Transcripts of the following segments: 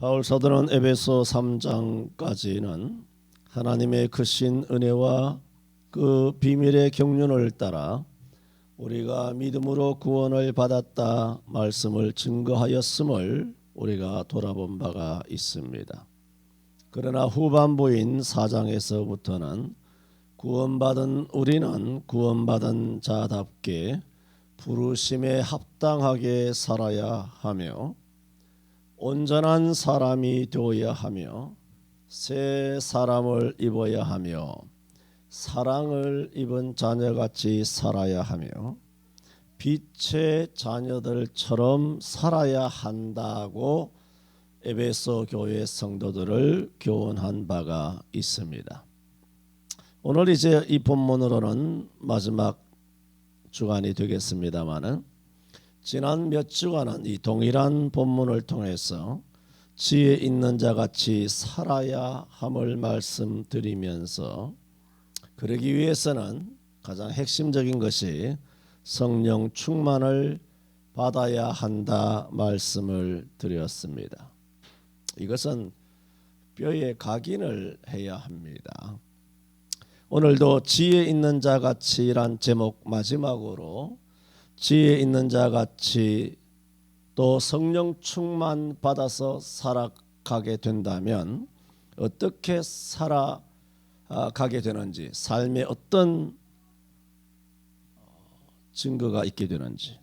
바울 사도는 에베소 3장까지는 하나님의 크신 은혜와 그 비밀의 경륜을 따라 우리가 믿음으로 구원을 받았다 말씀을 증거하였음을 우리가 돌아본 바가 있습니다. 그러나 후반부인 4장에서부터는 구원받은 우리는 구원받은 자답게 부르심에 합당하게 살아야 하며 온전한 사람이 되어야 하며 새 사람을 입어야 하며 사랑을 입은 자녀같이 살아야 하며 빛의 자녀들처럼 살아야 한다고 에베소 교회 성도들을 교훈한 바가 있습니다. 오늘 이제 이 본문으로는 마지막 주간이 되겠습니다마는 지난 몇 주간은 이 동일한 본문을 통해서 지혜 있는 자같이 살아야 함을 말씀드리면서 그러기 위해서는 가장 핵심적인 것이 성령 충만을 받아야 한다 말씀을 드렸습니다. 이것은 뼈에 각인을 해야 합니다. 오늘도 지혜 있는 자같이란 제목 마지막으로 지혜 있는 자같이 또 성령 충만 받아서 살아가게 된다면 어떻게 살아가게 되는지, 삶에 어떤 증거가 있게 되는지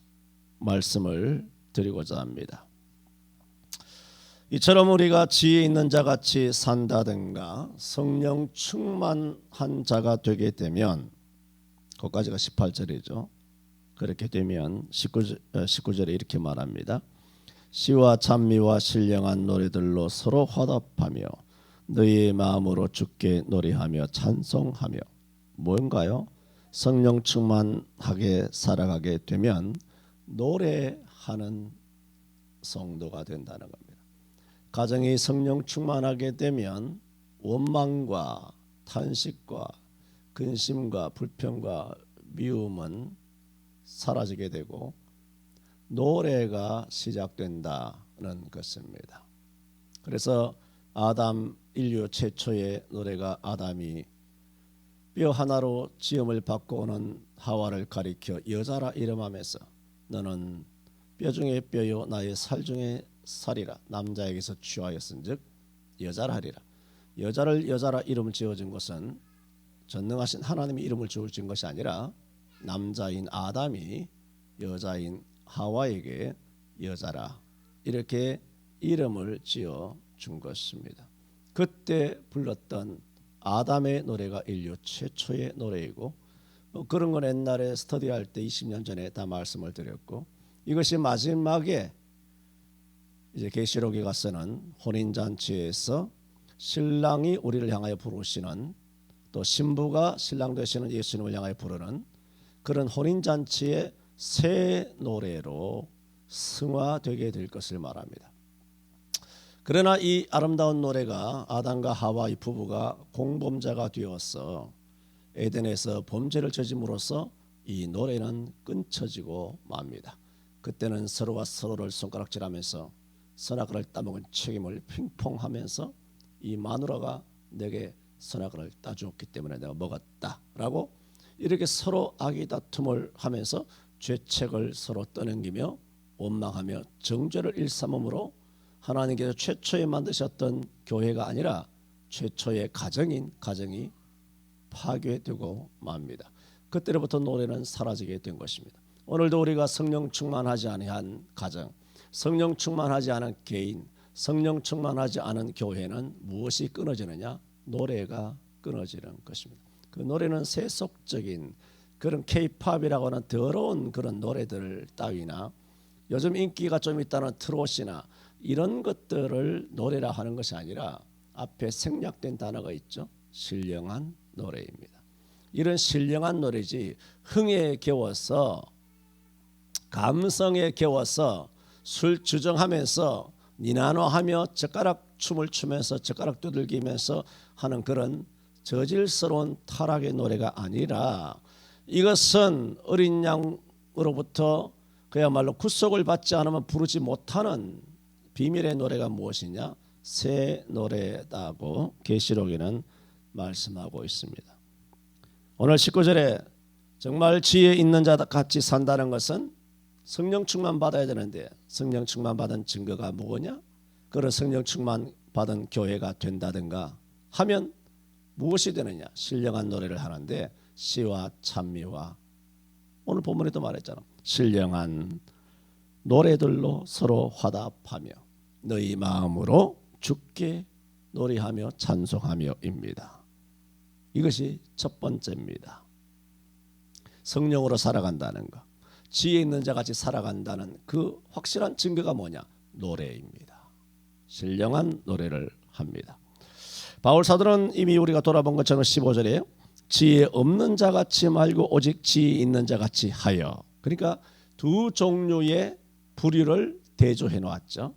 말씀을 드리고자 합니다. 이처럼 우리가 지혜 있는 자같이 산다든가 성령 충만한 자가 되게 되면, 거기까지가 18절이죠. 그렇게 되면 19절에 이렇게 말합니다. 시와 찬미와 신령한 노래들로 서로 화답하며 너희의 마음으로 주께 노래하며 찬송하며. 뭔가요? 성령 충만하게 살아가게 되면 노래하는 성도가 된다는 겁니다. 가정이 성령 충만하게 되면 원망과 탄식과 근심과 불평과 미움은 사라지게 되고 노래가 시작된다는 것입니다. 그래서 아담 인류 최초의 노래가 아담이 뼈 하나로 지음을 받고 오는 하와를 가리켜 여자라 이름하면서 너는 뼈 중에 뼈요 나의 살 중에 살이라, 남자에게서 취하였은즉 여자라 하리라. 여자를 여자라 이름을 지어준 것은 전능하신 하나님이 이름을 지어준 것이 아니라 남자인 아담이 여자인 하와에게 여자라 이렇게 이름을 지어준 것입니다. 그때 불렀던 아담의 노래가 인류 최초의 노래이고, 그런 건 옛날에 스터디할 때 20년 전에 다 말씀을 드렸고, 이것이 마지막에 이제 계시록에 가서는 혼인잔치에서 신랑이 우리를 향하여 부르시는, 또 신부가 신랑 되시는 예수님을 향하여 부르는 그런 혼인잔치의 새 노래로 승화되게 될 것을 말합니다. 그러나 이 아름다운 노래가 아담과 하와 이 부부가 공범자가 되어서 에덴에서 범죄를 저짐으로써 이 노래는 끊쳐지고 맙니다. 그때는 서로가 서로를 손가락질하면서 선악과를 따먹은 책임을 핑퐁하면서 이 마누라가 내게 선악과를 따주었기 때문에 내가 먹었다라고 이렇게 서로 악의 다툼을 하면서 죄책을 서로 떠넘기며 원망하며 정죄를 일삼음으로 하나님께서 최초에 만드셨던 교회가 아니라 최초의 가정인 가정이 파괴되고 맙니다. 그때로부터 노래는 사라지게 된 것입니다. 오늘도 우리가 성령 충만하지 아니한 가정, 성령 충만하지 않은 개인, 성령 충만하지 않은 교회는 무엇이 끊어지느냐? 노래가 끊어지는 것입니다. 그 노래는 세속적인 그런 K-팝이라고 하는 더러운 그런 노래들 따위나 요즘 인기가 좀 있다는 트롯이나 이런 것들을 노래라 하는 것이 아니라 앞에 생략된 단어가 있죠. 신령한 노래입니다. 이런 신령한 노래지 흥에 겨워서 감성에 겨워서 술 주정하면서 니나노하며 젓가락 춤을 추면서 젓가락 두들기면서 하는 그런 저질스러운 타락의 노래가 아니라, 이것은 어린 양으로부터 그야말로 구속을 받지 않으면 부르지 못하는 비밀의 노래가 무엇이냐? 새 노래다고 계시록에는 말씀하고 있습니다. 오늘 19절에 정말 지혜 있는 자 같이 산다는 것은 성령 충만 받아야 되는데 성령 충만 받은 증거가 뭐냐? 그런 성령 충만 받은 교회가 된다든가 하면 무엇이 되느냐? 신령한 노래를 하는데 시와 찬미와 오늘 본문에도 말했잖아. 신령한 노래들로 서로 화답하며 너희 마음으로 주께 노래하며 찬송하며입니다. 이것이 첫 번째입니다. 성령으로 살아간다는 것, 지혜 있는 자 같이 살아간다는 그 확실한 증거가 뭐냐? 노래입니다. 신령한 노래를 합니다. 바울 사도는 이미 우리가 돌아본 것처럼 15절에 지혜 없는 자 같이 말고 오직 지혜 있는 자 같이 하여, 그러니까 두 종류의 부류를 대조해 놓았죠.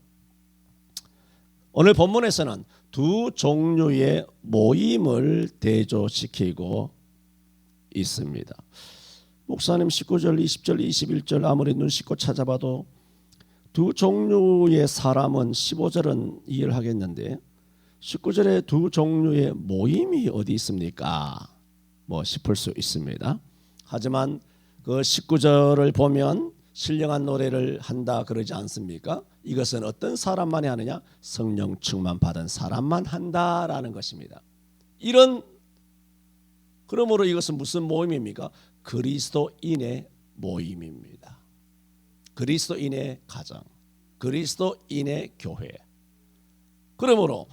오늘 본문에서는 두 종류의 모임을 대조시키고 있습니다. 목사님 19절, 20절, 21절 아무리 눈 씻고 찾아봐도 두 종류의 사람은 15절은 이해를 하겠는데 19절에 두 종류의 모임이 어디 있습니까? 싶을 수 있습니다. 하지만 그 19절을 보면 신령한 노래를 한다 그러지 않습니까? 이것은 어떤 사람만이 하느냐? 성령 충만 받은 사람만 한다라는 것입니다. 그러므로 이것은 무슨 모임입니까? 그리스도인의 모임입니다. 그리스도인의 가정, 그리스도인의 교회. 그러므로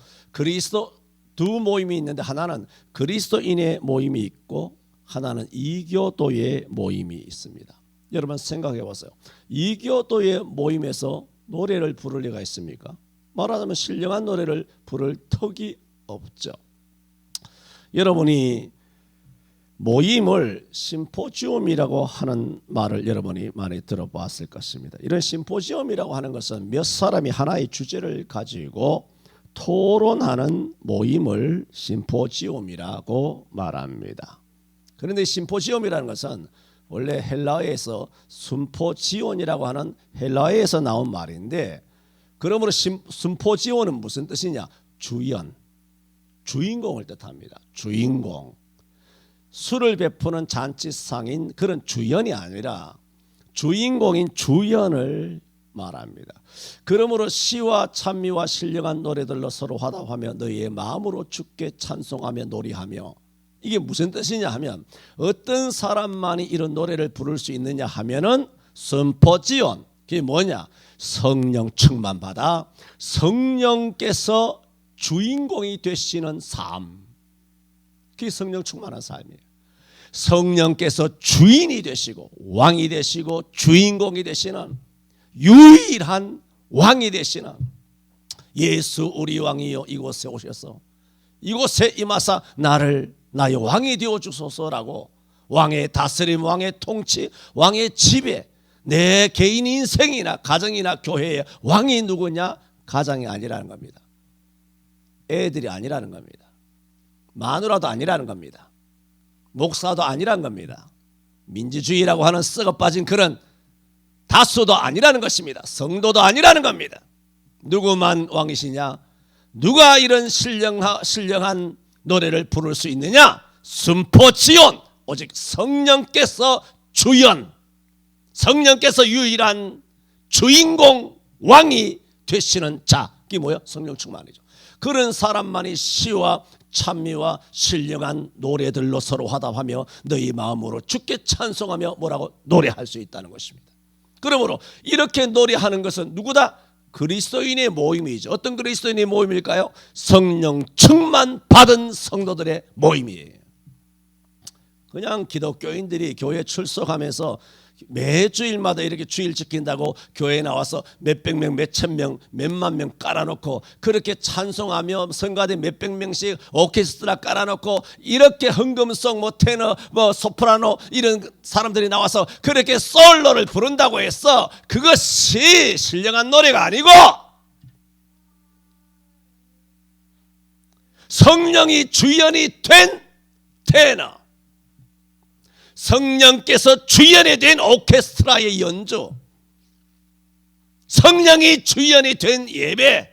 두 모임이 있는데 하나는 그리스도인의 모임이 있고 하나는 이교도의 모임이 있습니다. 여러분 생각해 보세요. 이교도의 모임에서 노래를 부를 리가 있습니까? 말하자면 신령한 노래를 부를 턱이 없죠. 여러분이 모임을 심포지움이라고 하는 말을 여러분이 많이 들어봤을 것입니다. 이런 심포지움이라고 하는 것은 몇 사람이 하나의 주제를 가지고 토론하는 모임을 심포지움이라고 말합니다. 그런데 심포지움이라는 것은 원래 헬라어에서 순포지온이라고 하는 헬라어에서 나온 말인데, 그러므로 순포지온은 무슨 뜻이냐? 주인공을 뜻합니다. 주인공. 술을 베푸는 잔치상인 그런 주연이 아니라 주인공인 주연을 말합니다. 그러므로 시와 찬미와 신령한 노래들로 서로 화답하며 너희의 마음으로 주께 찬송하며 노래하며, 이게 무슨 뜻이냐 하면 어떤 사람만이 이런 노래를 부를 수 있느냐 하면은 선포지온, 그게 뭐냐? 성령 충만 받아 성령께서 주인공이 되시는 삶, 그게 성령 충만한 삶이에요. 성령께서 주인이 되시고 왕이 되시고 주인공이 되시는 유일한 왕이 되시는 예수 우리 왕이여 이곳에 오셔서 이곳에 임하사 나의 왕이 되어 주소서라고, 왕의 다스림, 왕의 통치, 왕의 지배, 내 개인 인생이나 가정이나 교회의 왕이 누구냐? 가장이 아니라는 겁니다. 애들이 아니라는 겁니다. 마누라도 아니라는 겁니다. 목사도 아니라는 겁니다. 민주주의라고 하는 썩어 빠진 그런 다수도 아니라는 것입니다. 성도도 아니라는 겁니다. 누구만 왕이시냐? 누가 이런 신령한 노래를 부를 수 있느냐? 순포지온, 오직 성령께서 주연, 성령께서 유일한 주인공 왕이 되시는 자, 그게 뭐야? 성령 충만이죠. 그런 사람만이 시와 찬미와 신령한 노래들로 서로 화답하며 너희 마음으로 주께 찬송하며 뭐라고? 노래할 수 있다는 것입니다. 그러므로 이렇게 노래하는 것은 누구다? 그리스도인의 모임이죠. 어떤 그리스도인의 모임일까요? 성령 충만 받은 성도들의 모임이에요. 그냥 기독교인들이 교회 출석하면서 매주일마다 이렇게 주일 지킨다고 교회에 나와서 몇백 명, 몇천 명, 몇만 명 깔아놓고 그렇게 찬송하며 성가대 몇백 명씩 오케스트라 깔아놓고 이렇게 흥금송, 테너, 소프라노 이런 사람들이 나와서 그렇게 솔로를 부른다고 해서 그것이 신령한 노래가 아니고 성령이 주연이 된 테너, 성령께서 주연이 된 오케스트라의 연주, 성령이 주연이 된 예배,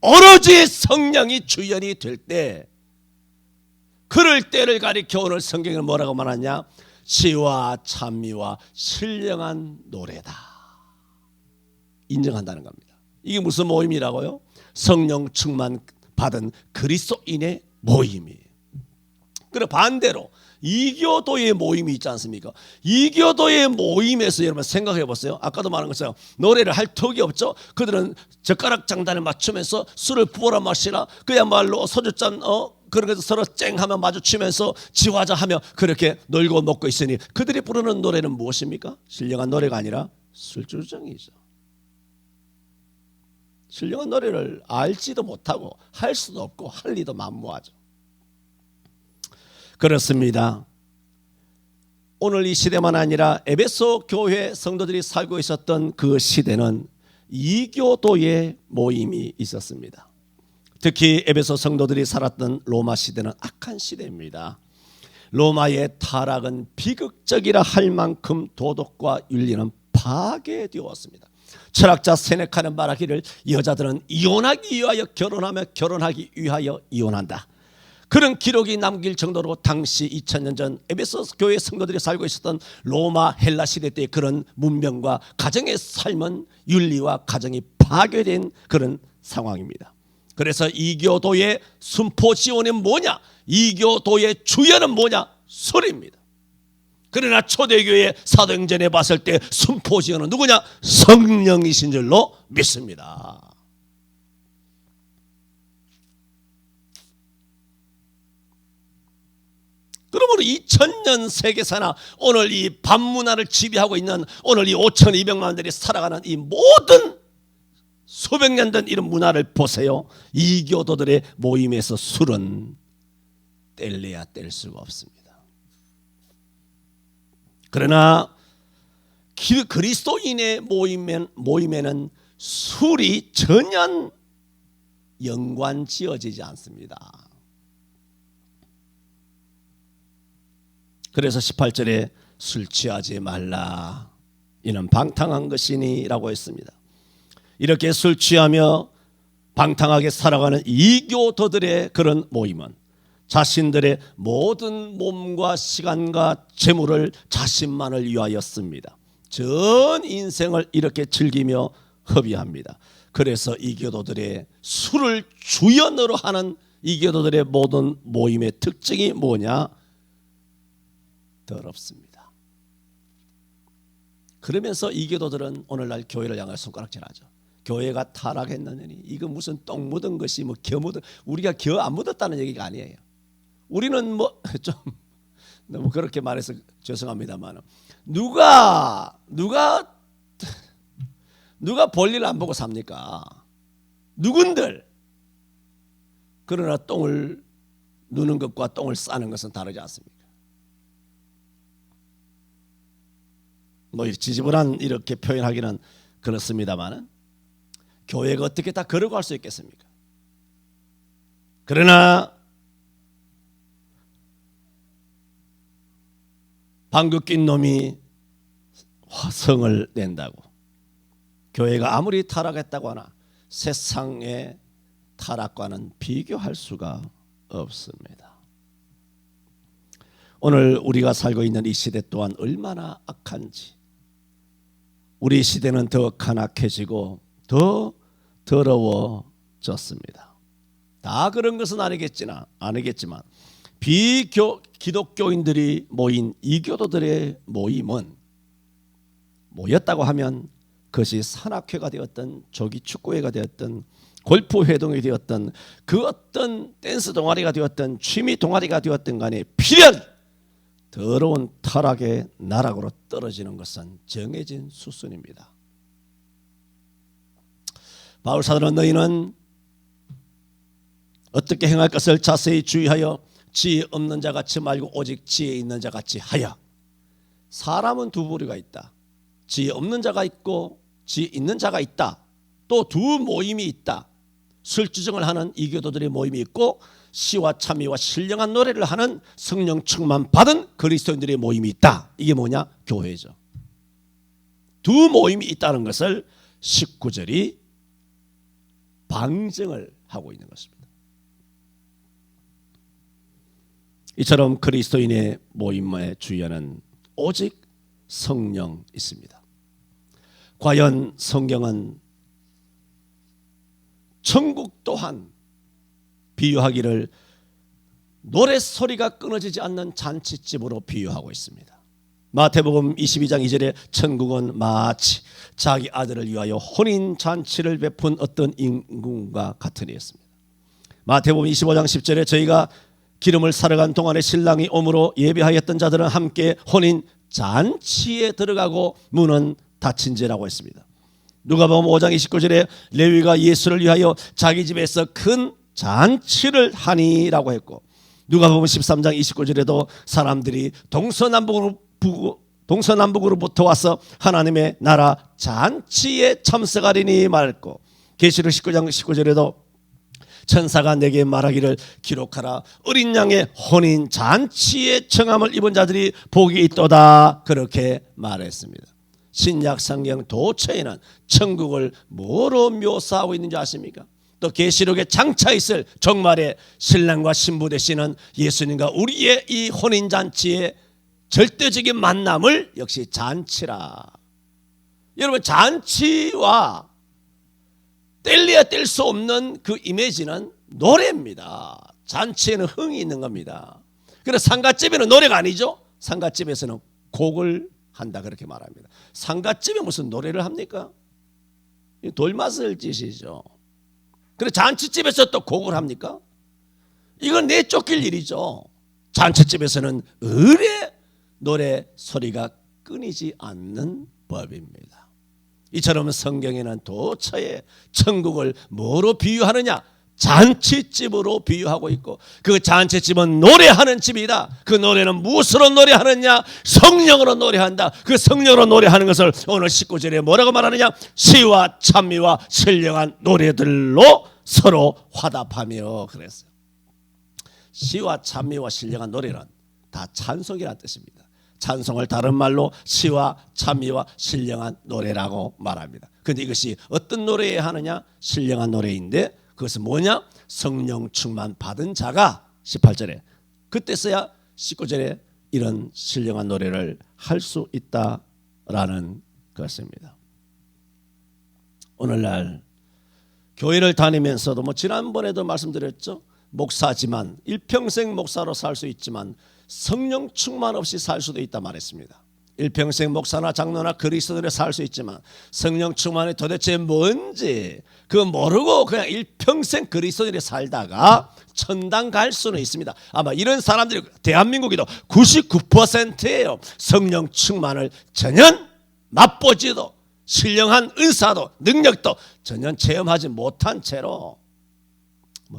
오로지 성령이 주연이 될 때, 그럴 때를 가리켜 오늘 성경은 뭐라고 말하냐? 지와 찬미와 신령한 노래다 인정한다는 겁니다. 이게 무슨 모임이라고요? 성령 충만 받은 그리스도인의 모임이에요. 그리고 반대로 이교도의 모임이 있지 않습니까? 이교도의 모임에서 여러분 생각해 보세요. 아까도 말한 것처럼 노래를 할 턱이 없죠. 그들은 젓가락 장단을 맞추면서 술을 부어라 마시라, 그야말로 소주잔 그렇게 해서 서로 쨍하면 마주치면서 지화자하며 그렇게 놀고 먹고 있으니 그들이 부르는 노래는 무엇입니까? 신령한 노래가 아니라 술주정이죠. 신령한 노래를 알지도 못하고 할 수도 없고 할 리도 만무하죠. 그렇습니다. 오늘 이 시대만 아니라 에베소 교회 성도들이 살고 있었던 그 시대는 이교도의 모임이 있었습니다. 특히 에베소 성도들이 살았던 로마 시대는 악한 시대입니다. 로마의 타락은 비극적이라 할 만큼 도덕과 윤리는 파괴되었습니다. 철학자 세네카는 말하기를 여자들은 이혼하기 위하여 결혼하며 결혼하기 위하여 이혼한다. 그런 기록이 남길 정도로 당시 2000년 전 에베소 교회 성도들이 살고 있었던 로마 헬라 시대 때의 그런 문명과 가정의 삶은 윤리와 가정이 파괴된 그런 상황입니다. 그래서 이교도의 순포지원은 뭐냐? 이교도의 주연은 뭐냐? 술입니다. 그러나 초대교회 사도행전에 봤을 때 순포지원은 누구냐? 성령이신 줄로 믿습니다. 그러므로 2000년 세계사나 오늘 이 밤문화를 지배하고 있는 오늘 이 5200만들이 살아가는 이 모든 수백 년 된 이런 문화를 보세요. 이교도들의 모임에서 술은 뗄래야 뗄 수가 없습니다. 그러나 그리스도인의 모임에는 술이 전혀 연관지어지지 않습니다. 그래서 18절에 술 취하지 말라, 이는 방탕한 것이니 라고 했습니다. 이렇게 술 취하며 방탕하게 살아가는 이교도들의 그런 모임은 자신들의 모든 몸과 시간과 재물을 자신만을 위하여 씁니다. 전 인생을 이렇게 즐기며 허비합니다. 그래서 이교도들의 술을 주연으로 하는 이교도들의 모든 모임의 특징이 뭐냐? 더럽습니다. 그러면서 이교도들은 오늘날 교회를 향해 손가락질하죠. 교회가 타락했느니 이거 무슨 똥 묻은 것이 뭐 겨 묻은, 우리가 겨 안 묻었다는 얘기가 아니에요. 우리는 뭐 좀 너무 그렇게 말해서 죄송합니다만 누가 볼일 안 보고 삽니까? 누군들. 그러나 똥을 누는 것과 똥을 싸는 것은 다르지 않습니까? 뭐 지지분한 이렇게 표현하기는 그렇습니다만 교회가 어떻게 다 그러고 할 수 있겠습니까? 그러나 방귀 낀 놈이 화성을 낸다고 교회가 아무리 타락했다고 하나 세상의 타락과는 비교할 수가 없습니다. 오늘 우리가 살고 있는 이 시대 또한 얼마나 악한지, 우리 시대는 더 간악해지고 더 더러워졌습니다. 다 그런 것은 아니겠지만 기독교인들이 모인 이교도들의 모임은 모였다고 하면 그것이 산악회가 되었던 조기축구회가 되었던 골프회동이 되었던 그 어떤 댄스 동아리가 되었던 취미 동아리가 되었던 간에 필연 더러운 타락의 나락으로 떨어지는 것은 정해진 수순입니다. 바울 사도는 너희는 어떻게 행할 것을 자세히 주의하여 지혜 없는 자 같이 말고 오직 지혜 있는 자 같이 하여. 사람은 두 부류가 있다. 지혜 없는 자가 있고 지혜 있는 자가 있다. 또 두 모임이 있다. 술주정을 하는 이교도들의 모임이 있고 시와 찬미와 신령한 노래를 하는 성령 충만 받은 그리스도인들의 모임이 있다. 이게 뭐냐? 교회죠. 두 모임이 있다는 것을 19절이 방증을 하고 있는 것입니다. 이처럼 그리스도인의 모임의 주연은 오직 성령 있습니다. 과연 성경은 천국 또한 비유하기를 노랫소리가 끊어지지 않는 잔치집으로 비유하고 있습니다. 마태복음 22장 2절에 천국은 마치 자기 아들을 위하여 혼인잔치를 베푼 어떤 임금과 같으니 했습니다. 마태복음 25장 10절에 저희가 기름을 사러 간 동안에 신랑이 오므로 예배하였던 자들은 함께 혼인잔치에 들어가고 문은 닫힌지라고 했습니다. 누가복음 5장 29절에 레위가 예수를 위하여 자기 집에서 큰 잔치를 하니라고 했고, 누가복음 13장 29절에도 사람들이 동서남북으로부터 와서 하나님의 나라 잔치에 참석하리니 말했고, 계시록 19장 19절에도 천사가 내게 말하기를 기록하라, 어린 양의 혼인 잔치에 청함을 입은 자들이 복이 있도다, 그렇게 말했습니다. 신약 성경 도처에는 천국을 뭐로 묘사하고 있는지 아십니까? 또 계시록에 장차 있을 종말의 신랑과 신부 되시는 예수님과 우리의 이 혼인잔치의 절대적인 만남을 역시 잔치라. 여러분, 잔치와 뗄래야 뗄 수 없는 그 이미지는 노래입니다. 잔치에는 흥이 있는 겁니다. 그래서 상갓집에는 노래가 아니죠. 상갓집에서는 곡을 한다, 그렇게 말합니다. 상갓집에 무슨 노래를 합니까? 돌맛을 짓이죠. 그래서 잔치집에서 또 곡을 합니까? 이건 내쫓길 일이죠. 잔치집에서는 의례 노래 소리가 끊이지 않는 법입니다. 이처럼 성경에는 도처에 천국을 뭐로 비유하느냐? 잔치집으로 비유하고 있고, 그 잔치집은 노래하는 집이다. 그 노래는 무엇으로 노래하느냐? 성령으로 노래한다. 그 성령으로 노래하는 것을 오늘 19절에 뭐라고 말하느냐? 시와 찬미와 신령한 노래들로 서로 화답하며 그랬어요. 시와 찬미와 신령한 노래는 다 찬송이라는 뜻입니다. 찬송을 다른 말로 시와 찬미와 신령한 노래라고 말합니다. 그런데 이것이 어떤 노래에 하느냐? 신령한 노래인데, 그것은 뭐냐? 성령 충만 받은 자가 18절에, 그때서야 19절에 이런 신령한 노래를 할 수 있다라는 것입니다. 오늘날 교회를 다니면서도 지난번에도 말씀드렸죠. 목사지만 일평생 목사로 살 수 있지만 성령 충만 없이 살 수도 있다 말했습니다. 일평생 목사나 장로나 그리스도인으로 살 수 있지만 성령 충만이 도대체 뭔지 그거 모르고 그냥 일평생 그리스도인으로 살다가 천당 갈 수는 있습니다. 아마 이런 사람들이 대한민국에도 99%예요. 성령 충만을 전혀 맛보지도 신령한 은사도 능력도 전혀 체험하지 못한 채로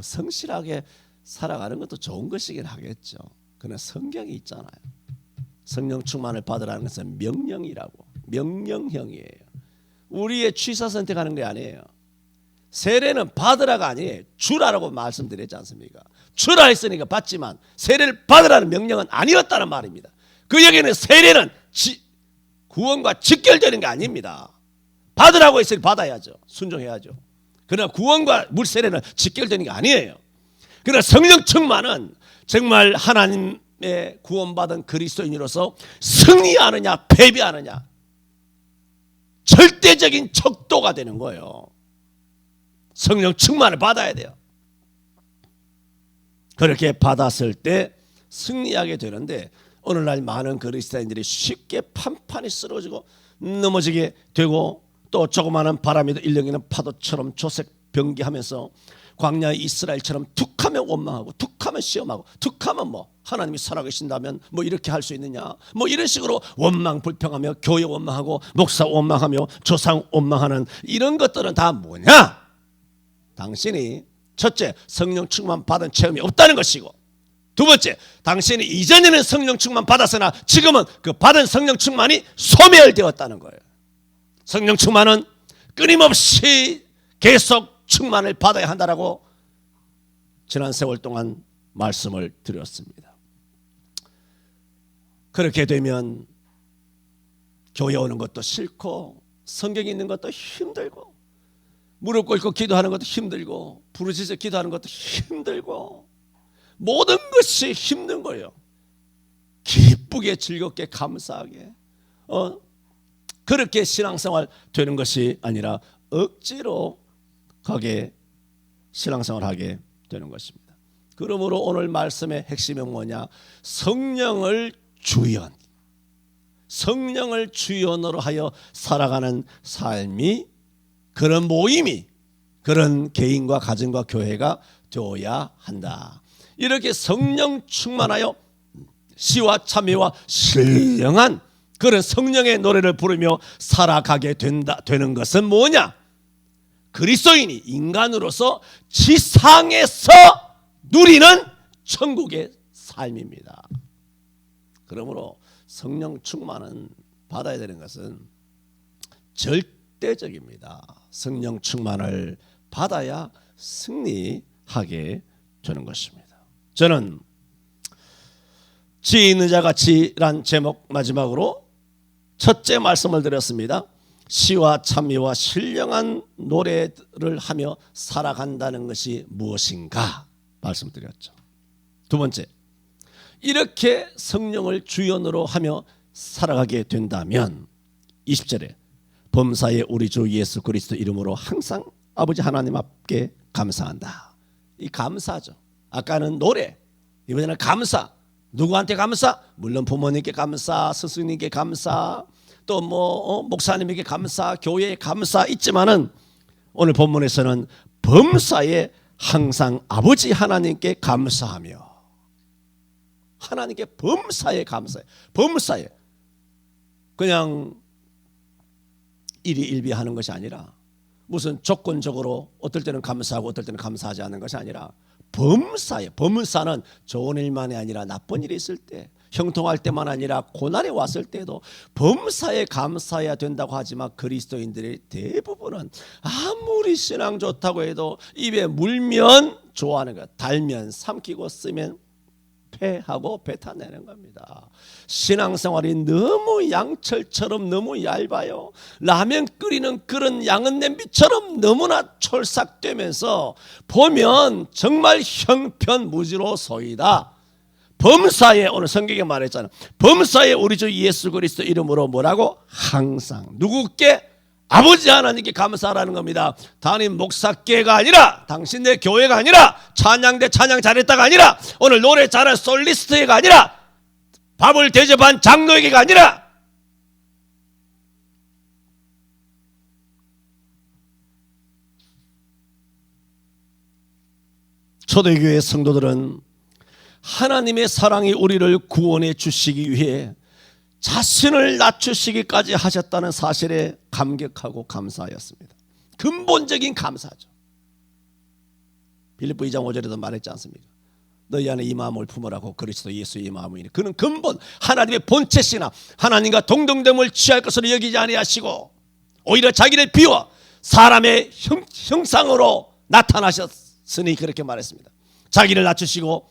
성실하게 살아가는 것도 좋은 것이긴 하겠죠. 그러나 성경이 있잖아요. 성령 충만을 받으라는 것은 명령이라고, 명령형이에요. 우리의 취사 선택하는 게 아니에요. 세례는 받으라가 아니에요. 주라라고 말씀드렸지 않습니까? 주라 했으니까 받지만 세례를 받으라는 명령은 아니었다는 말입니다. 그 얘기는 세례는 구원과 직결되는 게 아닙니다. 받으라고 했으니 받아야죠. 순종해야죠. 그러나 구원과 물세례는 직결되는 게 아니에요. 그러나 성령 충만은 정말 하나님의 구원받은 그리스도인으로서 승리하느냐 패배하느냐 절대적인 척도가 되는 거예요. 성령 충만을 받아야 돼요. 그렇게 받았을 때 승리하게 되는데, 오늘날 많은 그리스도인들이 쉽게 판판이 쓰러지고 넘어지게 되고, 또 조그마한 바람에도 일렁이는 파도처럼 조색 변기하면서 광야 이스라엘처럼 툭하면 원망하고 툭하면 시험하고 툭하면 하나님이 살아계신다면 이렇게 할 수 있느냐, 이런 식으로 원망 불평하며 교회 원망하고 목사 원망하며 조상 원망하는 이런 것들은 다 뭐냐? 당신이 첫째 성령 충만 받은 체험이 없다는 것이고, 두 번째 당신이 이전에는 성령 충만 받았으나 지금은 그 받은 성령 충만이 소멸되었다는 거예요. 성령 충만은 끊임없이 계속 충만을 받아야 한다라고 지난 세월 동안 말씀을 드렸습니다. 그렇게 되면 교회 오는 것도 싫고 성경 읽는 것도 힘들고 무릎 꿇고 기도하는 것도 힘들고 부르짖어 기도하는 것도 힘들고 모든 것이 힘든 거예요. 기쁘게 즐겁게 감사하게 그렇게 신앙생활 되는 것이 아니라 억지로 가게 신앙생활 하게 되는 것입니다. 그러므로 오늘 말씀의 핵심은 뭐냐? 성령을 주연으로 하여 살아가는 삶이, 그런 모임이, 그런 개인과 가정과 교회가 되어야 한다. 이렇게 성령 충만하여 시와 참회와 신령한 그런 성령의 노래를 부르며 살아가게 되는 것은 뭐냐? 그리스도인이 인간으로서 지상에서 누리는 천국의 삶입니다. 그러므로 성령 충만은 받아야 되는 것은 절대적입니다. 성령 충만을 받아야 승리하게 되는 것입니다. 저는 지혜 있는 자 같이란 제목 마지막으로 첫째 말씀을 드렸습니다. 시와 찬미와 신령한 노래를 하며 살아간다는 것이 무엇인가 말씀드렸죠. 두 번째, 이렇게 성령을 주연으로 하며 살아가게 된다면 20절에 범사에 우리 주 예수 그리스도 이름으로 항상 아버지 하나님 앞에 감사한다. 이 감사죠. 아까는 노래, 이번에는 감사. 누구한테 감사? 물론 부모님께 감사, 스승님께 감사, 또 목사님에게 감사, 교회에 감사 있지만은 오늘 본문에서는 범사에 항상 아버지 하나님께 감사하며, 하나님께 범사에 감사해. 범사에 그냥 일희일비하는 것이 아니라 무슨 조건적으로 어떨 때는 감사하고 어떨 때는 감사하지 않는 것이 아니라 범사에, 범사는 좋은 일만이 아니라 나쁜 일이 있을 때, 형통할 때만 아니라 고난이 왔을 때도 범사에 감사해야 된다고 하지만 그리스도인들의 대부분은 아무리 신앙 좋다고 해도 입에 물면 좋아하는 것, 달면 삼키고 쓰면 패하고 뱉어내는 겁니다. 신앙생활이 너무 양철처럼 너무 얇아요. 라면 끓이는 그런 양은 냄비처럼 너무나 촐싹되면서 보면 정말 형편무지로소이다. 범사에, 오늘 성경에 말했잖아요. 범사에 우리 주 예수 그리스도 이름으로 뭐라고? 항상. 누구께? 아버지 하나님께 감사하라는 겁니다. 담임 목사께가 아니라, 당신네 교회가 아니라, 찬양대 찬양 잘했다가 아니라, 오늘 노래 잘한 솔리스트가 아니라, 밥을 대접한 장로에게가 아니라, 초대교회 성도들은 하나님의 사랑이 우리를 구원해 주시기 위해 자신을 낮추시기까지 하셨다는 사실에 감격하고 감사하였습니다. 근본적인 감사죠. 빌립보 2장 5절에도 말했지 않습니까? 너희 안에 이 마음을 품으라고 그리스도 예수의 이 마음이니, 그는 근본 하나님의 본체시나 하나님과 동등됨을 취할 것으로 여기지 아니하시고 오히려 자기를 비워 사람의 형상으로 나타나셨으니 그렇게 말했습니다. 자기를 낮추시고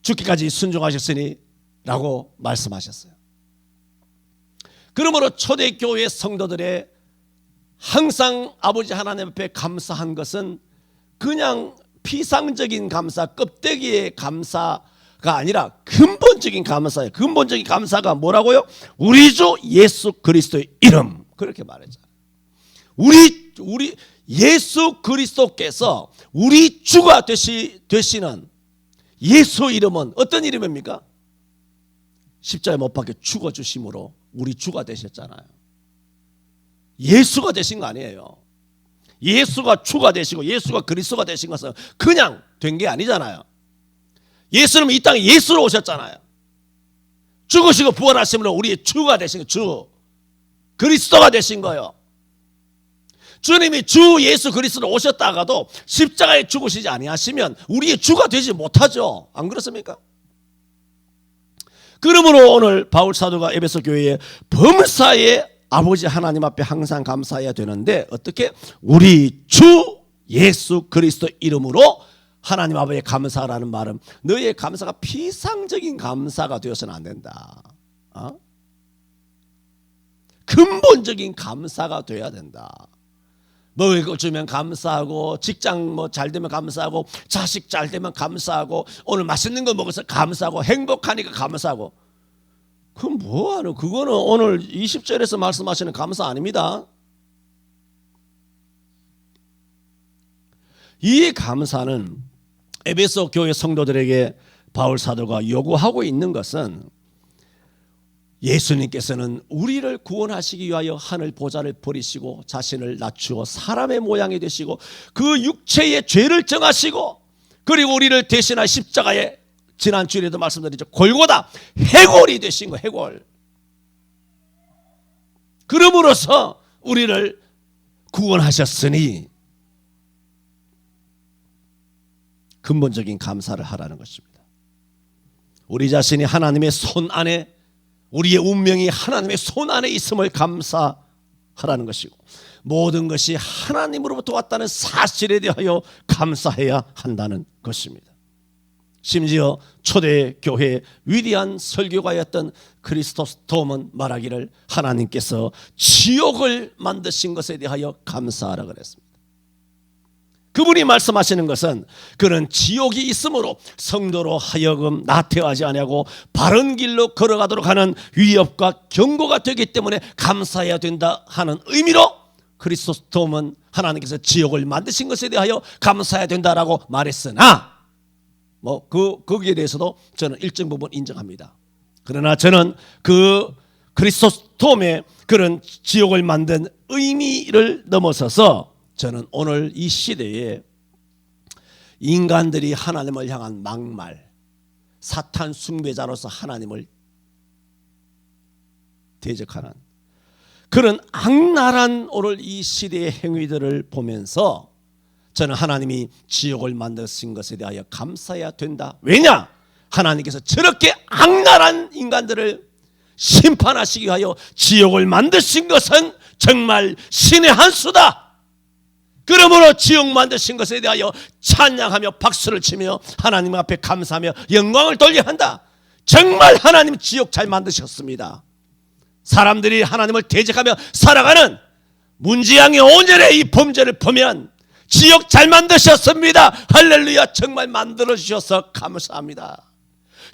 죽기까지 순종하셨으니 라고 말씀하셨어요. 그러므로 초대교회 성도들의 항상 아버지 하나님 앞에 감사한 것은 그냥 피상적인 감사, 껍데기의 감사가 아니라 근본적인 감사예요. 근본적인 감사가 뭐라고요? 우리 주 예수 그리스도의 이름, 그렇게 말했잖아요. 우리 예수 그리스도께서 우리 주가 되시는 예수 이름은 어떤 이름입니까? 십자가에 못 박혀 죽어주심으로 우리 주가 되셨잖아요. 예수가 되신 거 아니에요. 예수가 주가 되시고 예수가 그리스도가 되신 것은 그냥 된 게 아니잖아요. 예수는 이 땅에 예수로 오셨잖아요. 죽으시고 부활하심으로 우리의 주가 되신 거, 주 그리스도가 되신 거예요. 주님이 주 예수 그리스도로 오셨다가도 십자가에 죽으시지 아니하시면 우리의 주가 되지 못하죠. 안 그렇습니까? 그러므로 오늘 바울 사도가 에베소 교회에 범사에 아버지 하나님 앞에 항상 감사해야 되는데, 어떻게? 우리 주 예수 그리스도 이름으로 하나님 아버지에 감사하라는 말은 너희의 감사가 피상적인 감사가 되어서는 안 된다. 근본적인 감사가 되어야 된다. 먹을 거 주면 감사하고, 직장 뭐 잘 되면 감사하고, 자식 잘 되면 감사하고, 오늘 맛있는 거 먹어서 감사하고, 행복하니까 감사하고. 그건 뭐하노? 그거는 오늘 20절에서 말씀하시는 감사 아닙니다. 이 감사는 에베소 교회 성도들에게 바울 사도가 요구하고 있는 것은, 예수님께서는 우리를 구원하시기 위하여 하늘 보좌를 버리시고 자신을 낮추어 사람의 모양이 되시고 그 육체의 죄를 정하시고, 그리고 우리를 대신할 십자가에, 지난 주일에도 말씀드렸죠, 골고다 해골이 되신 거, 해골. 그럼으로써 우리를 구원하셨으니 근본적인 감사를 하라는 것입니다. 우리 자신이 하나님의 손 안에, 우리의 운명이 하나님의 손 안에 있음을 감사하라는 것이고, 모든 것이 하나님으로부터 왔다는 사실에 대하여 감사해야 한다는 것입니다. 심지어 초대교회의 위대한 설교가였던 크리스토스톰은 말하기를, 하나님께서 지옥을 만드신 것에 대하여 감사하라 그랬습니다. 그분이 말씀하시는 것은, 그는 지옥이 있으므로 성도로 하여금 나태하지 아니하고 바른 길로 걸어가도록 하는 위협과 경고가 되기 때문에 감사해야 된다 하는 의미로, 크리스토스톰은 하나님께서 지옥을 만드신 것에 대하여 감사해야 된다라고 말했으나, 거기에 대해서도 저는 일정 부분 인정합니다. 그러나 저는 그 크리스토스톰의 그런 지옥을 만든 의미를 넘어서서, 저는 오늘 이 시대에 인간들이 하나님을 향한 막말, 사탄 숭배자로서 하나님을 대적하는 그런 악랄한 오늘 이 시대의 행위들을 보면서, 저는 하나님이 지옥을 만드신 것에 대하여 감사해야 된다. 왜냐? 하나님께서 저렇게 악랄한 인간들을 심판하시기 위하여 지옥을 만드신 것은 정말 신의 한 수다. 그러므로 지옥 만드신 것에 대하여 찬양하며 박수를 치며 하나님 앞에 감사하며 영광을 돌려야 한다. 정말 하나님 지옥 잘 만드셨습니다. 사람들이 하나님을 대적하며 살아가는 문지양의 온전의 이 범죄를 보면 지옥 잘 만드셨습니다. 할렐루야. 정말 만들어주셔서 감사합니다.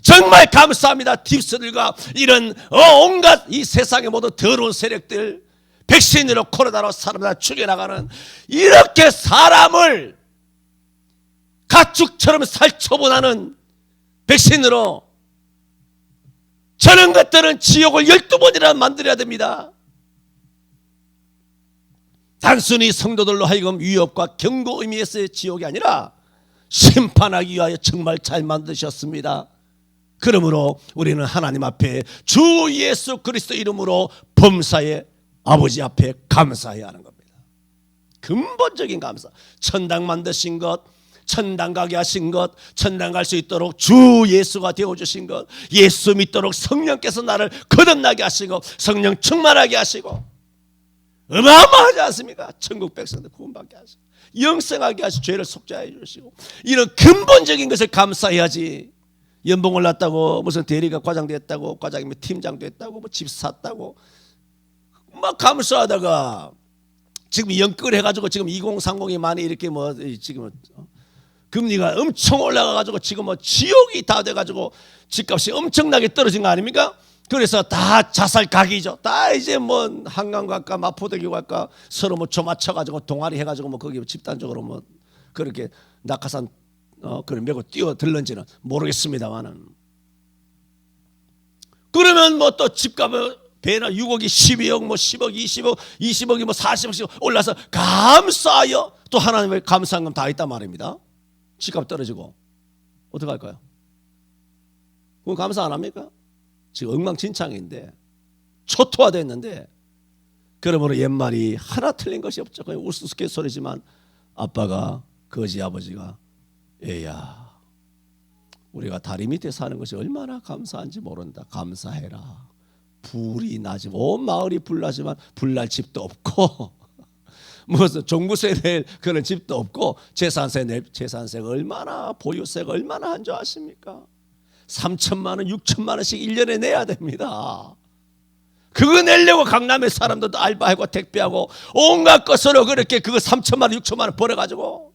정말 감사합니다. 딥스들과 이런 온갖 이 세상의 모든 더러운 세력들, 백신으로 코로나로 사람들 죽여나가는, 이렇게 사람을 가축처럼 살처분하는 백신으로, 저런 것들은 지옥을 12번이나 만들어야 됩니다. 단순히 성도들로 하여금 위협과 경고 의미에서의 지옥이 아니라 심판하기 위하여 정말 잘 만드셨습니다. 그러므로 우리는 하나님 앞에 주 예수 그리스도 이름으로 범사에 아버지 앞에 감사해야 하는 겁니다. 근본적인 감사. 천당 만드신 것, 천당 가게 하신 것, 천당 갈 수 있도록 주 예수가 되어주신 것, 예수 믿도록 성령께서 나를 거듭나게 하시고 성령 충만하게 하시고, 어마어마하지 않습니까? 천국 백성들 구원받게 하시고 영생하게 하시고 죄를 속죄해 주시고, 이런 근본적인 것을 감사해야지. 연봉을 났다고, 무슨 대리가 과장 됐다고, 과장이 팀장 됐다고, 뭐 집 샀다고 막 감사하다가 지금 연끌 해가지고 지금 2030이 많이 이렇게 뭐 지금 금리가 엄청 올라가가지고 지금 뭐 지옥이 다 돼가지고 집값이 엄청나게 떨어진 거 아닙니까? 그래서 다 자살 각이죠. 다 이제 뭐 한강 갈까 마포대교 갈까 서로 뭐 조맞춰가지고 동아리 해가지고 뭐 거기 집단적으로 뭐 그렇게 낙하산 그걸 메고 뛰어들는지는 모르겠습니다만은, 그러면 뭐 또 집값을 배나 6억이 12억 뭐 10억 20억이 뭐 40억씩 올라서 감사하여 또 하나님의 감사한 건 다 있단 말입니다. 집값 떨어지고 어떻게 할까요? 그건 감사 안 합니까? 지금 엉망진창인데, 초토화됐는데, 그러므로 옛말이 하나 틀린 것이 없죠. 그냥 우스갯소리지만 아빠가, 거지 아버지가, 애야 우리가 다리 밑에 사는 것이 얼마나 감사한지 모른다. 감사해라. 불이 나지만 온 마을이 불나지만 불날 집도 없고 무슨 종부세 낼 그런 집도 없고, 재산세 낼 재산세가 얼마나, 보유세가 얼마나 한 줄 아십니까? 3천만 원 6천만 원씩 1년에 내야 됩니다. 그거 내려고 강남의 사람들도 알바하고 택배하고 온갖 것으로 그렇게 그거 3천만 원 6천만 원 벌어가지고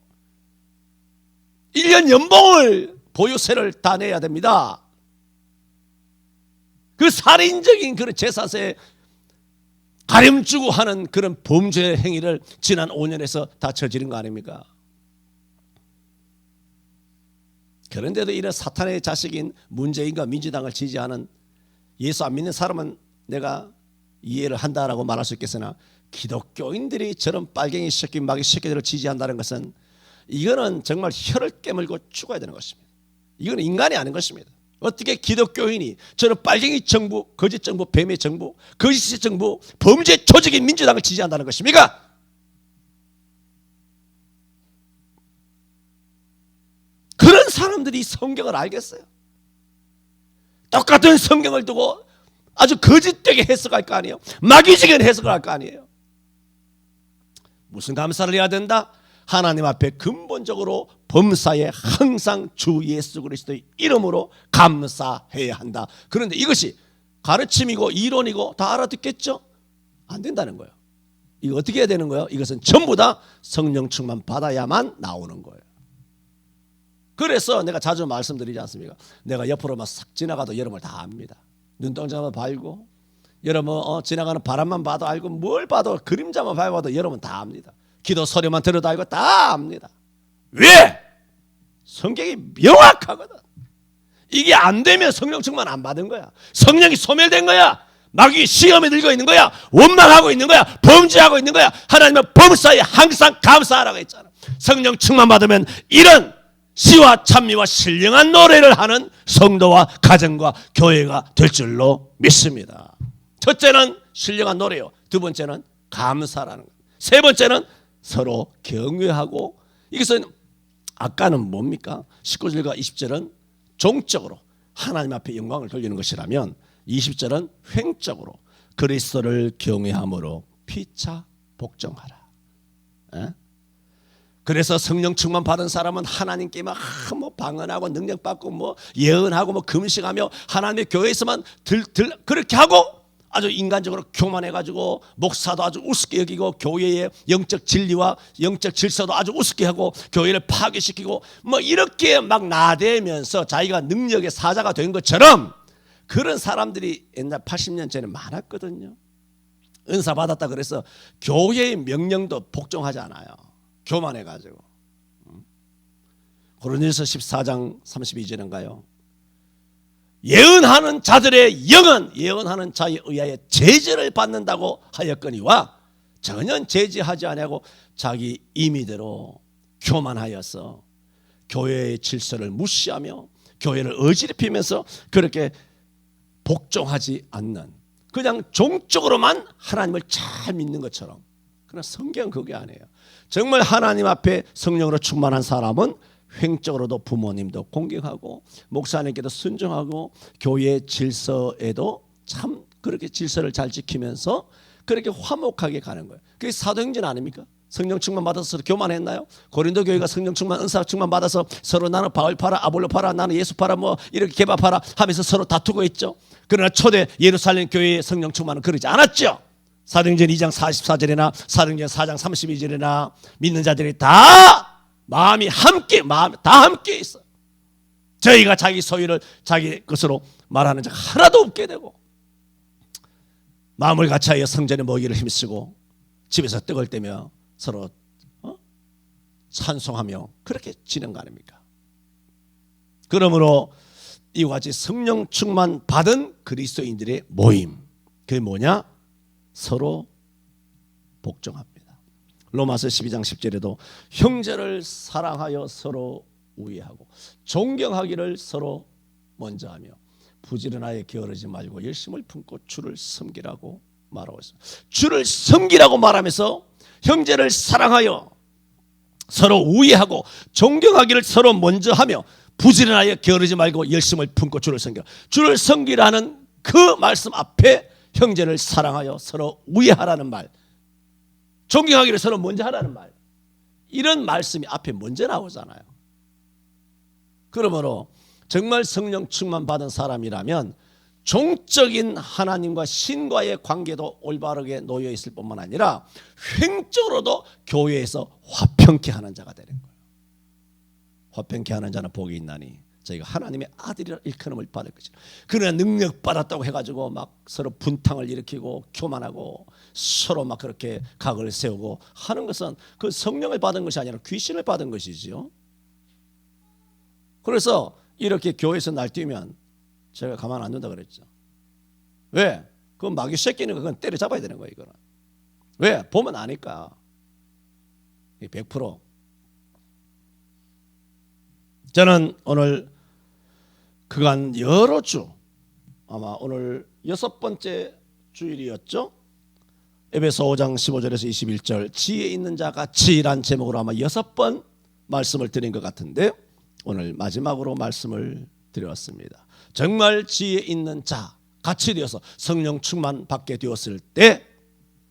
1년 연봉을 보유세를 다 내야 됩니다. 그 살인적인 그런 재산세 가림주고 하는 그런 범죄 행위를 지난 5년에서 다 저지른 거 아닙니까? 그런데도 이런 사탄의 자식인 문재인과 민주당을 지지하는 예수 안 믿는 사람은 내가 이해를 한다라고 말할 수 있겠으나 기독교인들이 저런 빨갱이 새끼 마귀 새끼들을 지지한다는 것은 이거는 정말 혀를 깨물고 죽어야 되는 것입니다. 이건 인간이 아닌 것입니다. 어떻게 기독교인이 저런 빨갱이 정부, 거짓 정부, 뱀의 정부, 거짓 정부, 범죄 조직인 민주당을 지지한다는 것입니까? 그런 사람들이 성경을 알겠어요? 똑같은 성경을 두고 아주 거짓되게 해석할 거 아니에요? 마귀적인 해석을 할 거 아니에요? 무슨 감사를 해야 된다? 하나님 앞에 근본적으로 범사에 항상 주 예수 그리스도의 이름으로 감사해야 한다. 그런데 이것이 가르침이고 이론이고 다 알아듣겠죠? 안 된다는 거예요. 이거 어떻게 해야 되는 거예요? 이것은 전부 다 성령 충만 받아야만 나오는 거예요. 그래서 내가 자주 말씀드리지 않습니까? 내가 옆으로만 싹 지나가도 여러분을 다 압니다. 눈동자만 봐도 여러분 지나가는 바람만 봐도 알고 뭘 봐도 그림자만 봐도 여러분 다 압니다. 기도 소리만 들어도 알고 다 압니다. 왜? 성경이 명확하거든. 이게 안 되면 성령 충만 안 받은 거야. 성령이 소멸된 거야. 마귀 시험에 들고 있는 거야. 원망하고 있는 거야. 범죄하고 있는 거야. 하나님은 범사에 항상 감사하라고 했잖아. 성령 충만 받으면 이런 시와 찬미와 신령한 노래를 하는 성도와 가정과 교회가 될 줄로 믿습니다. 첫째는 신령한 노래요. 두 번째는 감사라는 것. 세 번째는 서로 경외하고, 이것은 아까는 뭡니까? 19절과 20절은 종적으로 하나님 앞에 영광을 돌리는 것이라면 20절은 횡적으로 그리스도를 경외함으로 피차 복종하라. 에? 그래서 성령 충만 받은 사람은 하나님께 막 방언하고 능력받고 예언하고 금식하며 하나님의 교회에서만 그렇게 하고 아주 인간적으로 교만해가지고 목사도 아주 우습게 여기고 교회의 영적 진리와 영적 질서도 아주 우습게 하고 교회를 파괴시키고 이렇게 막 나대면서 자기가 능력의 사자가 된 것처럼 그런 사람들이 옛날 80년 전에 많았거든요. 은사 받았다 그래서 교회의 명령도 복종하지 않아요. 교만해가지고. 고린도서 14장 32절인가요? 예언하는 자들의 영은 예언하는 자에 의하여 제지를 받는다고 하였거니와 전혀 제지하지 아니하고 자기 임의대로 교만하여서 교회의 질서를 무시하며 교회를 어지럽히면서 그렇게 복종하지 않는, 그냥 종적으로만 하나님을 잘 믿는 것처럼. 그러나 성경은 그게 아니에요. 정말 하나님 앞에 성령으로 충만한 사람은 횡적으로도 부모님도 공경하고 목사님께도 순종하고 교회 질서에도 참 그렇게 질서를 잘 지키면서 그렇게 화목하게 가는 거예요. 그게 사도행전 아닙니까? 성령 충만 받아서 교만했나요? 고린도 교회가 성령 충만 은사 충만 받아서 서로 나는 바울 팔아 아볼로 팔아 나는 예수 팔아 이렇게 개밥하라 하면서 서로 다투고 있죠. 그러나 초대 예루살렘 교회의 성령 충만은 그러지 않았죠. 사도행전 2장 44절이나 사도행전 4장 32절이나 믿는 자들이 다 마음이 함께 다 함께 있어. 저희가 자기 소유를 자기 것으로 말하는 자 하나도 없게 되고 마음을 같이하여 성전에 모이기를 힘쓰고 집에서 떡을 떼며 서로 찬송하며 그렇게 지낸 거 아닙니까? 그러므로 이와 같이 성령 충만 받은 그리스도인들의 모임, 그게 뭐냐? 서로 복종합니다. 로마서 12장 10절에도 형제를 사랑하여 서로 우애하고 존경하기를 서로 먼저 하며 부지런하여 게으르지 말고 열심을 품고 주를 섬기라고 말하고 있습니다. 주를 섬기라고 말하면서 형제를 사랑하여 서로 우애하고 존경하기를 서로 먼저 하며 부지런하여 게으르지 말고 열심을 품고 주를 섬기라. 주를 섬기라는 그 말씀 앞에 형제를 사랑하여 서로 우애하라는 말, 존경하기를 서로 먼저 하라는 말, 이런 말씀이 앞에 먼저 나오잖아요. 그러므로 정말 성령 충만 받은 사람이라면 종적인 하나님과 신과의 관계도 올바르게 놓여 있을 뿐만 아니라 횡적으로도 교회에서 화평케 하는 자가 되는 거예요. 화평케 하는 자는 복이 있나니 저희가 하나님의 아들이라 일컬음을 받을 것이라. 그러나 능력 받았다고 해가지고 막 서로 분탕을 일으키고 교만하고 서로 막 그렇게 각을 세우고 하는 것은 그 성령을 받은 것이 아니라 귀신을 받은 것이지요. 그래서 이렇게 교회에서 날뛰면 제가 가만 안 둔다 그랬죠. 왜? 그 마귀 새끼는 그건 때려잡아야 되는 거예요. 이거는. 왜? 보면 아니까. 100%. 저는 오늘 그간 여러 주, 아마 오늘 6번째 주일이었죠. 에베소 5장 15절에서 21절 지혜 있는 자 같이란 제목으로 아마 6번 말씀을 드린 것 같은데 오늘 마지막으로 말씀을 드렸습니다. 정말 지혜 있는 자 같이 되어서 성령 충만 받게 되었을 때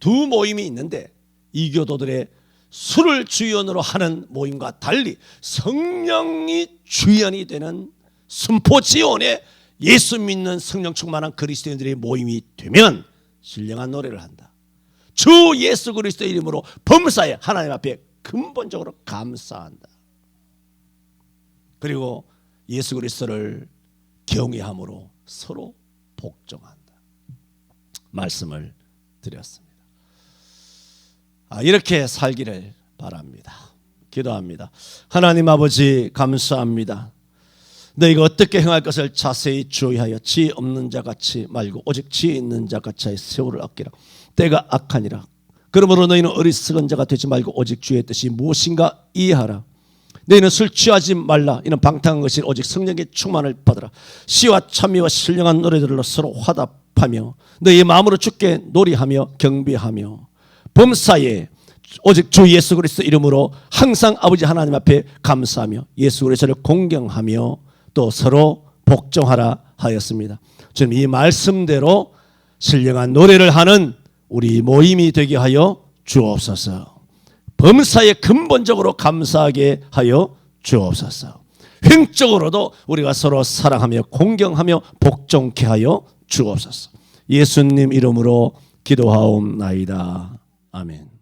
두 모임이 있는데 이교도들의 술을 주연으로 하는 모임과 달리 성령이 주연이 되는 순포지온에 예수 믿는 성령 충만한 그리스도인들의 모임이 되면 신령한 노래를 한다. 주 예수 그리스도의 이름으로 범사에 하나님 앞에 근본적으로 감사한다. 그리고 예수 그리스도를 경외함으로 서로 복종한다. 말씀을 드렸습니다. 이렇게 살기를 바랍니다. 기도합니다. 하나님 아버지 감사합니다. 너희가 어떻게 행할 것을 자세히 주의하여 지혜 없는 자 같이 말고 오직 지혜 있는 자 같이 세월을 아끼라. 때가 악하니라. 그러므로 너희는 어리석은 자가 되지 말고 오직 주의 뜻이 무엇인가 이해하라. 너희는 술 취하지 말라. 이는 방탕한 것이 오직 성령의 충만을 받으라. 시와 찬미와 신령한 노래들로 서로 화답하며 너희의 마음으로 주께 노래하며 경배하며 범사에 오직 주 예수 그리스도 이름으로 항상 아버지 하나님 앞에 감사하며 예수 그리스도를 공경하며 또 서로 복종하라 하였습니다. 주님 이 말씀대로 신령한 노래를 하는 우리 모임이 되게 하여 주옵소서. 범사에 근본적으로 감사하게 하여 주옵소서. 횡적으로도 우리가 서로 사랑하며 공경하며 복종케 하여 주옵소서. 예수님 이름으로 기도하옵나이다. 아멘.